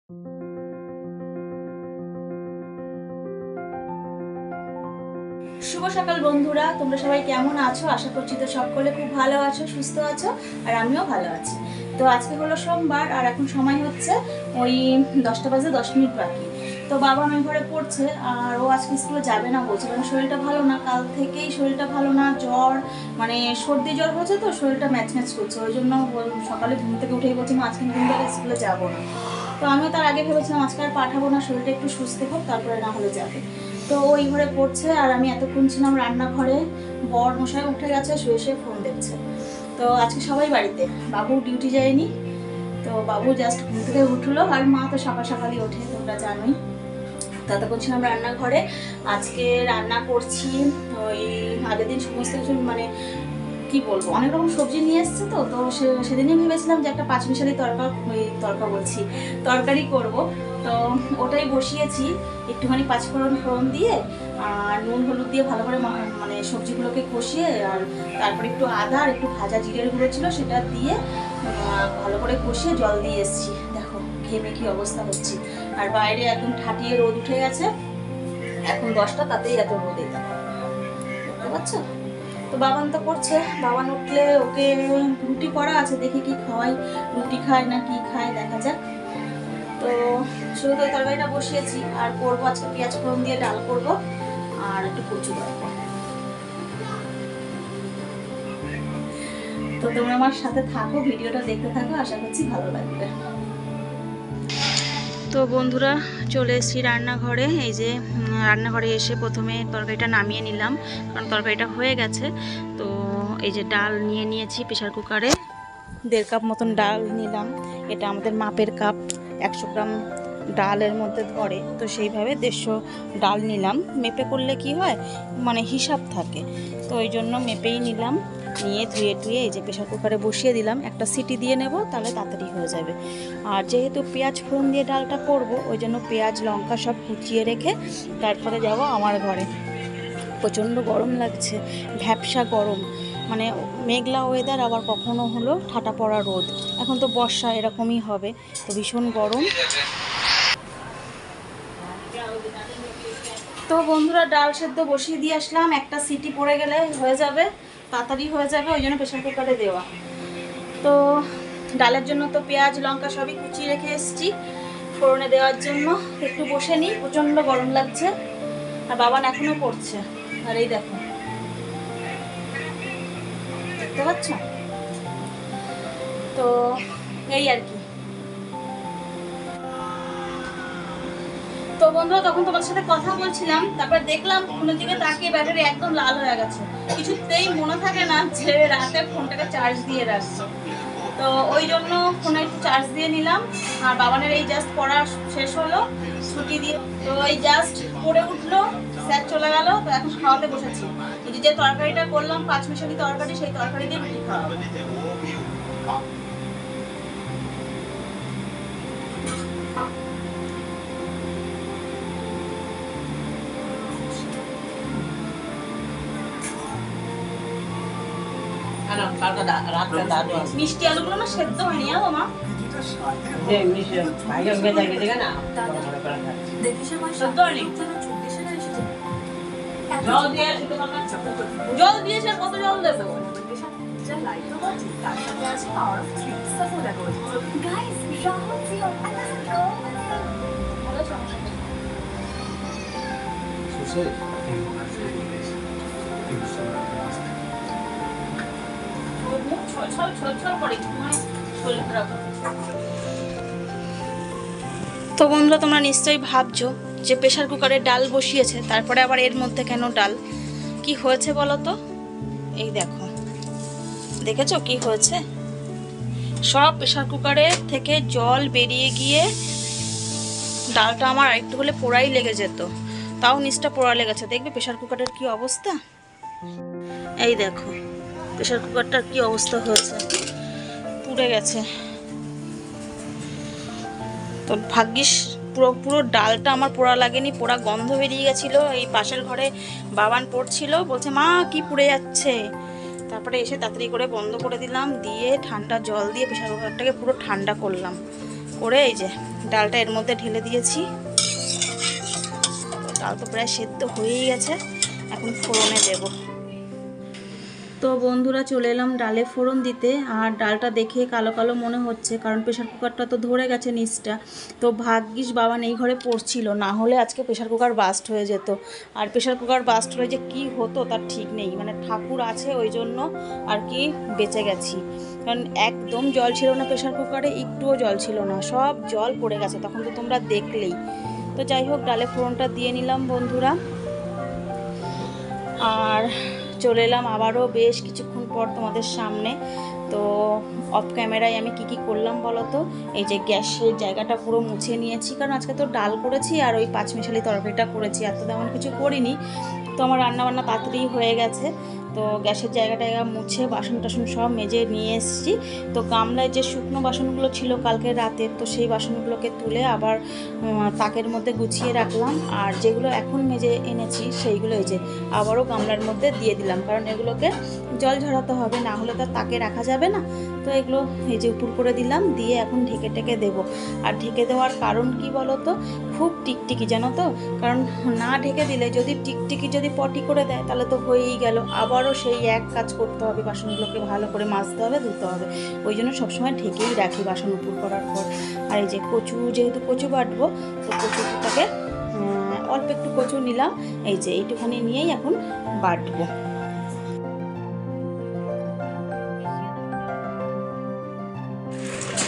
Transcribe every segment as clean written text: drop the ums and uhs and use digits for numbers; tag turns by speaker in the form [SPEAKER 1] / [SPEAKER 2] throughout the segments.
[SPEAKER 1] শুভ সকাল বন্ধুরা, তোমরা সবাই কেমন আছো? আশা করছি তো সকলে খুব ভালো আছো, সুস্থ আছো, আর আমিও ভালো আছি। তো আজকে হলো সোমবার, আর এখন সময় হচ্ছে ওই 10টা বাজে 10 মিনিট বাকি। তো বাবা আমি ঘরে পড়ছে, আর ও আজকে স্কুলে যাবে না বলছে, কারণ শরীরটা ভালো না, কাল থেকেই শরীরটা ভালো না, জ্বর মানে সর্দি জ্বর হয়েছে, তো শরীরটা ম্যাচ ম্যাচ করছে। ওই জন্য সকালে ঘুম থেকে উঠেই বলছে মা আজকে ঘুম থেকে স্কুলে যাবো না। তো আমিও তার আগে ভেবেছিলাম আজকে আর পাঠাবো না, শরীরটা একটু সুস্থ হোক তারপরে না হলে যাবে। তো ওই ঘরে পড়ছে, আর আমি এতক্ষণ ছিলাম রান্নাঘরে। বর মশাই উঠে গেছে, শুয়ে শুয়ে ফোন দেখছে। তো আজকে সবাই বাড়িতে, বাবু ডিউটি যায়নি, তো বাবু জাস্ট ঘুম থেকে উঠলো, আর মা তো সকাল সকালই ওঠে, তোমরা জানোই। ততক্ষণ ছিলাম রান্নাঘরে। আজকে রান্না করছি ওই আগের দিন সমস্ত কিছু মানে কি বলবো, অনেক রকম সবজি নিয়ে এসছে। তো তো সেদিনই ভেবেছিলাম যে একটা পাঁচমিশালি তরকারি করব। তো ওটাই বসিয়েছি, একটুখানি পাঁচফোড়ন দিয়ে আর নুন হলুদ দিয়ে ভালো করে মানে সবজিগুলোকে কষিয়ে, আর তারপরে একটু আদা আর একটু ভাজা জিরের গুঁড়ো ছিল সেটা দিয়ে ভালো করে কষিয়ে জল দিয়ে এসেছি। দেখো ঘেমে কি অবস্থা হচ্ছে, আর বাইরে একদম ঠাটিয়ে রোদ উঠে গেছে। এখন 10টা, তাতেই এত রোদ, এটা বুঝতে পারছো? তো বাবান তো করছে, বাবান উঠলে ওকে রুটি করা আছে, দেখি কি খাওয়াই, রুটি খায় না কি খায় দেখা যাক। তো শুধু তো তরকারিটা বসিয়েছি, আর করবো আজকে পেঁয়াজ ফোড়ন দিয়ে ডাল করব, আর একটু কচু করবো। তো তোমরা আমার সাথে থাকো, ভিডিওটা দেখতে থাকো, আশা করছি ভালো লাগবে। তো বন্ধুরা চলে এসেছি রান্নাঘরে। এই যে রান্নাঘরে এসে প্রথমে তরকারিটা নামিয়ে নিলাম, কারণ তরকারিটা হয়ে গেছে। তো এই যে ডাল নিয়ে নিয়েছি প্রেশার কুকারে, 1.5 কাপ মতন ডাল নিলাম। এটা আমাদের মাপের কাপ, 100 গ্রাম ডালের মধ্যে ধরে, তো সেইভাবে 150 ডাল নিলাম। মেপে করলে কি হয়, মানে হিসাব থাকে, তো ওই জন্য মেপেই নিলাম। নিয়ে ধুয়ে এই যে প্রেশার কুকারে বসিয়ে দিলাম, একটা সিটি দিয়ে নেব, তাহলে তাড়াতাড়ি হয়ে যাবে। আর যেহেতু পেঁয়াজ ফোড়ন দিয়ে ডালটা করব, ওই জন্য পেঁয়াজ লঙ্কা সব কুচিয়ে রেখে তারপরে যাব আমার ঘরে। প্রচণ্ড গরম লাগছে, ভ্যাপসা গরম, মানে মেঘলা ওয়েদার, আবার কখনো হলো ঠাটা পড়া রোদ। এখন তো বর্ষা, এরকমই হবে, তো ভীষণ গরম। তো বন্ধুরা ডাল সেদ্ধ বসিয়ে দিয়ে আসলাম, একটা সিটি পড়ে গেলে হয়ে যাবে, তাড়াতাড়ি হয়ে যাবে, ওই জন্য প্রেশার কুকারে দেওয়া। তো ডালের জন্য তো পেঁয়াজ লঙ্কা সবই কুচিয়ে রেখে এসেছি ফোড়নে দেওয়ার জন্য। একটু বসে নিই, প্রচণ্ড গরম লাগছে, আর বাবান এখনও পড়ছে। আর এই দেখো, দেখতে পাচ্ছ? তো এই আর কি। তো বন্ধুরা তখন তোমার সাথে কথা বলছিলাম, তারপর দেখলাম ফোনের দিকে তাকিয়ে ব্যাটারি একদম লাল হয়ে গেছে। কিছুতেই মনে থাকে না যে রাতে ফোনটাকে চার্জ দিয়ে রাখছো, তো ওই জন্য ফোনে একটু চার্জ দিয়ে নিলাম। আর বাবানের এই জাস্ট পড়া শেষ হলো ছুটি দিয়ে, তো এই জাস্ট পড়ে উঠলো, স্যার চলে গেল। তো এখন খাওয়াতে বসেছি। এই যে তরকারিটা করলাম পাঁচমিশালি তরকারি, সেই তরকারি দিয়ে রুটি খাওয়াবো। মিষ্টি আলুগুলো না সেদ্ধ হয়নি জানো মা, জল দিয়েছে, কত জল দেবো? তো বন্ধুরা তোমরা নিশ্চয়ই ভাবছো যে প্রেশার কুকারে ডাল বসিয়েছে, তারপরে আবার এর মধ্যে কেন ডাল, কি হয়েছে বলো তো? এই দেখো, দেখেছো কি হয়েছে? সব প্রেশার কুকারে থেকে জল বেরিয়ে গিয়ে ডালটা আমার আরেকটু হলে পোড়াই লেগে যেত, তাও নিচটা পোড়া লেগেছে। দেখবে প্রেশার কুকারের কি অবস্থা, এই দেখো প্রেশার কুকারটার কি অবস্থা হয়েছে, পুড়ে গেছে। তো ভাগ্যিস পুরো ডালটা আমার পোড়া লাগেনি, পোড়া গন্ধ বেরিয়ে গেছিলো। এই পাশের ঘরে বাবান পড়ছিল, বলছে মা কি পুড়ে যাচ্ছে। তারপরে এসে তাড়াতাড়ি করে বন্ধ করে দিলাম, দিয়ে ঠান্ডা জল দিয়ে প্রেশার কুকারটাকে পুরো ঠান্ডা করলাম, করে এই যে ডালটা এর মধ্যে ঢেলে দিয়েছি। ডাল তো প্রায় সেদ্ধ হয়েই গেছে, এখন ফোড়নে দেব। তো বন্ধুরা চলে এলাম ডালে ফোড়ন দিতে। আর ডালটা দেখে কালো কালো মনে হচ্ছে, কারণ প্রেশার কুকারটা তো ধরে গেছে নিচটা। তো ভাগ্যিস বাবা এই ঘরে পড়ছিল, না হলে আজকে প্রেশার কুকার বাস্ট হয়ে যেত। আর প্রেশার কুকার বাস্ট হয়ে যে কী হতো তার ঠিক নেই, মানে ঠাকুর আছে ওই জন্য আর কি বেঁচে গেছি। কারণ একদম জল ছিল না প্রেশার কুকারে, একটুও জল ছিল না, সব জল পড়ে গেছে, তখন তো তোমরা দেখলেই। তো যাই হোক, ডালে ফোড়নটা দিয়ে নিলাম বন্ধুরা। আর চলে এলাম আবারও বেশ কিছুক্ষণ পর তোমাদের সামনে। তো অফ ক্যামেরায় আমি কি করলাম বলো তো, এই যে গ্যাসের জায়গাটা পুরো মুছে নিয়েছি, কারণ আজকে তো ডাল করেছি আর ওই পাঁচমিশালি তরকারিটা করেছি, এত তেমন কিছু করিনি। তো আমার রান্নাবান্না তাড়াতাড়ি হয়ে গেছে। তো গ্যাসের জায়গাটা মুছে বাসন টাসন সব মেজে নিয়ে এসেছি। তো গামলায় যে শুকনো বাসনগুলো ছিল কালকে রাতের, তো সেই বাসনগুলোকে তুলে আবার তাকের মধ্যে গুছিয়ে রাখলাম। আর যেগুলো এখন মেজে এনেছি সেইগুলো এই যে আবারও গামলার মধ্যে দিয়ে দিলাম, কারণ এগুলোকে জল ঝরাতে হবে, না হলে তো তাকে রাখা যাবে না। তো এগুলো এই যে উপর করে দিলাম, দিয়ে এখন ঢেকে টেকে দেবো। আর ঢেকে দেওয়ার কারণ কি বলো তো, খুব টিকটিকি জানো তো, কারণ না ঢেকে দিলে যদি টিকটিকি যদি পটি করে দেয় তাহলে তো হয়েই গেল, আবারও সেই এক কাজ করতে হবে, বাসনগুলোকে ভালো করে মাজতে হবে, ধুতে হবে। ওই জন্য সবসময় ঢেকেই রাখি বাসন উপর করার পর। আর এই যে কচু, যেহেতু কচু বাটবো, তো কচুটাকে অল্প একটু কচু নিলাম, এই যে এইটুখানি নিয়েই এখন বাটবো।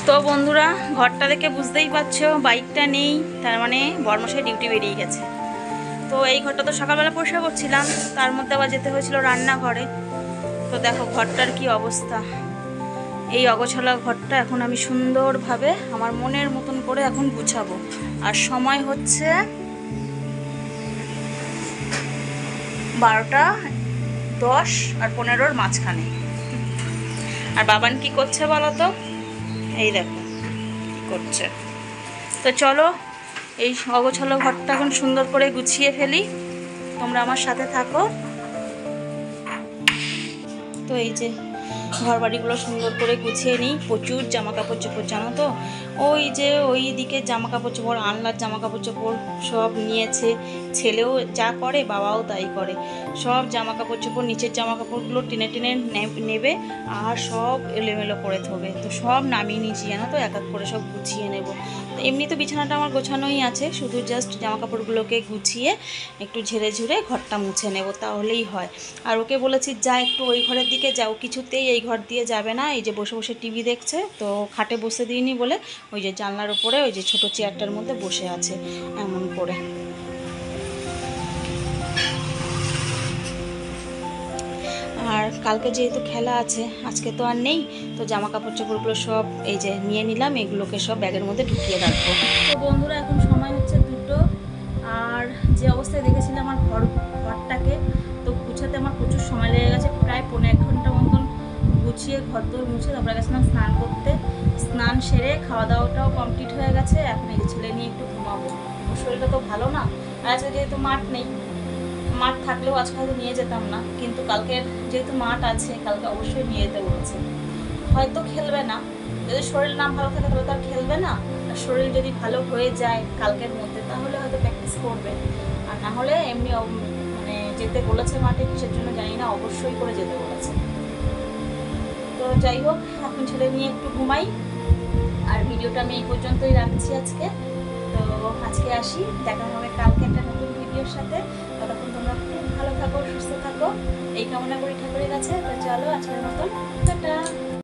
[SPEAKER 1] তো বন্ধুরা, ঘরটা দেখে বুঝতেই পারছো বাইকটা নেই, তার মানে বর্মশাই ডিউটি বেরিয়ে গেছে। তো এই ঘরটা তো সকালবেলা পরিষ্কার করছিলাম, তার মধ্যে আবার যেতে হয়েছিল রান্নাঘরে। তো দেখো ঘরটার কি অবস্থা, এই অগোছালা ঘরটা এখন আমি সুন্দরভাবে আমার মনের মতন করে এখন গুছাবো। আর সময় হচ্ছে 12:10 আর 15-র মাঝখানে। আর বাবান কি করছে বলো তো, এই দেখো কি করছে। তো চলো এই অগোছালো ঘরটা এখন সুন্দর করে গুছিয়ে ফেলি, তোমরা আমার সাথে থাকো। তো এই যে ঘর বাড়িগুলো সুন্দর করে গুছিয়ে নিই। প্রচুর জামা কাপড় চোপড় জানো তো, ওই যে ওই দিকে জামা কাপড় চোপড়, আনলার জামা কাপড় চোপড় সব নিয়েছে। ছেলেও যা করে বাবাও তাই করে, সব জামা কাপড় চোপড় নিচের জামা কাপড়গুলো টেনে টেনে নেবে আর সব এলোমেলো করে থবে। তো সব নামিয়ে নিয়েছি জানো তো, এক এক করে সব গুছিয়ে নেব। তো এমনি তো বিছানাটা আমার গোছানোই আছে, শুধু জাস্ট জামা কাপড়গুলোকে গুছিয়ে একটু ঝেড়ে ঝুড়ে ঘরটা মুছে নেব, তাহলেই হয়। আর ওকে বলেছি যা একটু ওই ঘরের দিকে যাও, কিছুতেই এই ঘর দিয়ে যাবে না। এই যে বসে বসে টিভি দেখছে, তো খাটে বসে দিইনি বলে ওই যে জানলার উপরে ওই যে ছোটো চেয়ারটার মধ্যে বসে আছে এমন করে। আর কালকে যেহেতু খেলা আছে, আজকে তো আর নেই, তো জামা কাপড় চোপড়গুলো সব এই যে নিয়ে নিলাম, এগুলোকে সব ব্যাগের মধ্যে ঢুকিয়ে রাখবো। তো বন্ধুরা এখন সময় হচ্ছে 2টো। আর যে অবস্থায় দেখেছিলাম আমার ঘরটাকে, তো গুছাতে আমার প্রচুর সময় লেগে গেছে, প্রায় 1.5 ঘন্টা মতন গুছিয়ে ঘর দোর মুছে তারপরে গেছিলাম স্নান করতে। স্নান সেরে খাওয়া দাওয়াটাও কমপ্লিট হয়ে গেছে, এখন এই ছেলে নিয়ে একটু ঘুমাবো। শরীরটা তো ভালো না, আর আজকে যেহেতু মাঠ নেই, মাঠ থাকলেও আজকে হয়তো নিয়ে যেতাম না, কিন্তু কালকের যেহেতু মাঠ আছে কালকে অবশ্যই নিয়ে যেতে বলেছে। হয়তো খেলবে না, যদি শরীর না ভালো থাকে তাহলে তো আর খেলবে না। আর শরীর যদি ভালো হয়ে যায় কালকের মধ্যে তাহলে হয়তো প্র্যাকটিস করবে, আর না হলে এমনি মানে যেতে বলেছে মাঠে, কিসের জন্য জানি না, অবশ্যই করে যেতে বলেছে। তো যাই হোক, এখন ছেলে নিয়ে একটু ঘুমাই। আর ভিডিওটা আমি এই পর্যন্তই রাখছি আজকে। তো আজকে আসি, দেখা হবে কালকে একটা নতুন ভিডিওর সাথে। ততক্ষণ তোমরা খুব ভালো থাকো, সুস্থ থাকো, এই কামনা করি ঠাকুরের কাছে। তো চলো আজকের মতন টাটা।